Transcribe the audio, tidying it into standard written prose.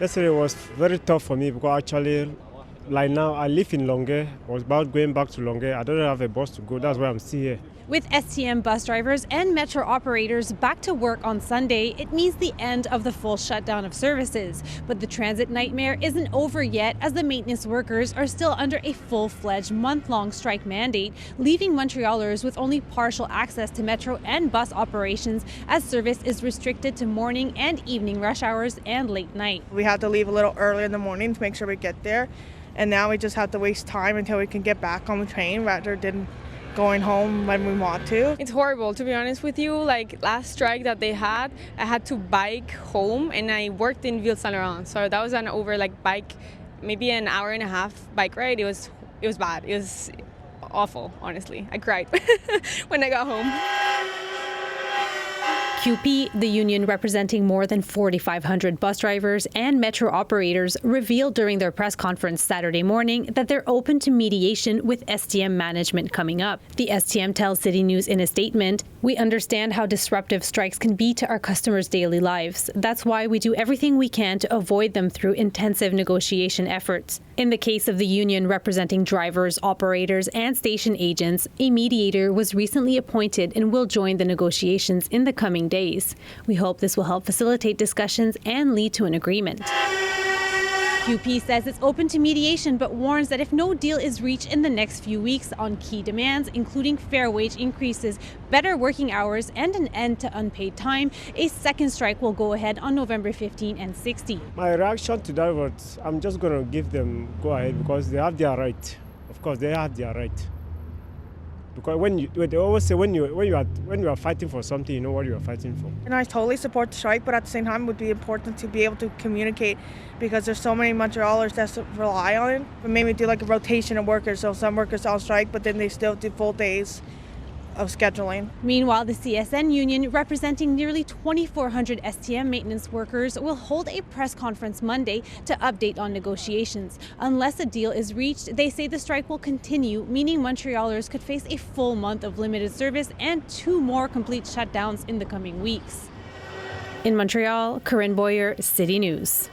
Yesterday was very tough for me because actually, like now, I live in Longueuil. I was about going back to Longueuil. I don't have a bus to go. That's why I'm still here. With STM bus drivers and metro operators back to work on Sunday, it means the end of the full shutdown of services. But the transit nightmare isn't over yet, as the maintenance workers are still under a full-fledged month-long strike mandate, leaving Montrealers with only partial access to metro and bus operations, as service is restricted to morning and evening rush hours and late night. We had to leave a little earlier in the morning to make sure we get there, and now we just have to waste time until we can get back on the train rather than going home when we want to. It's horrible, to be honest with you. Like last strike that they had, I had to bike home, and I worked in Ville Saint Laurent, so that was an bike, maybe an hour and a half bike ride. It was bad. It was awful, honestly. I cried when I got home. CUPE, the union representing more than 4,500 bus drivers and metro operators, revealed during their press conference Saturday morning that they're open to mediation with STM management coming up. The STM tells City News in a statement, "We understand how disruptive strikes can be to our customers' daily lives. That's why we do everything we can to avoid them through intensive negotiation efforts. In the case of the union representing drivers, operators, and station agents, a mediator was recently appointed and will join the negotiations in the coming days. We hope this will help facilitate discussions and lead to an agreement." CUPE says it's open to mediation, but warns that if no deal is reached in the next few weeks on key demands, including fair wage increases, better working hours, and an end to unpaid time, a second strike will go ahead on November 15 and 16. My reaction to that was, I'm just going to give them go ahead because they have their right. Of course, they have their right. Because they always say when you are fighting for something, you know what you are fighting for. And I totally support the strike, but at the same time, it would be important to be able to communicate because there's so many Montrealers that rely on it. But maybe do like a rotation of workers, so some workers on strike, but then they still do full days of scheduling. Meanwhile, the CSN union, representing nearly 2,400 STM maintenance workers, will hold a press conference Monday to update on negotiations. Unless a deal is reached, they say the strike will continue, meaning Montrealers could face a full month of limited service and 2 more complete shutdowns in the coming weeks. In Montreal, Corinne Boyer, City News.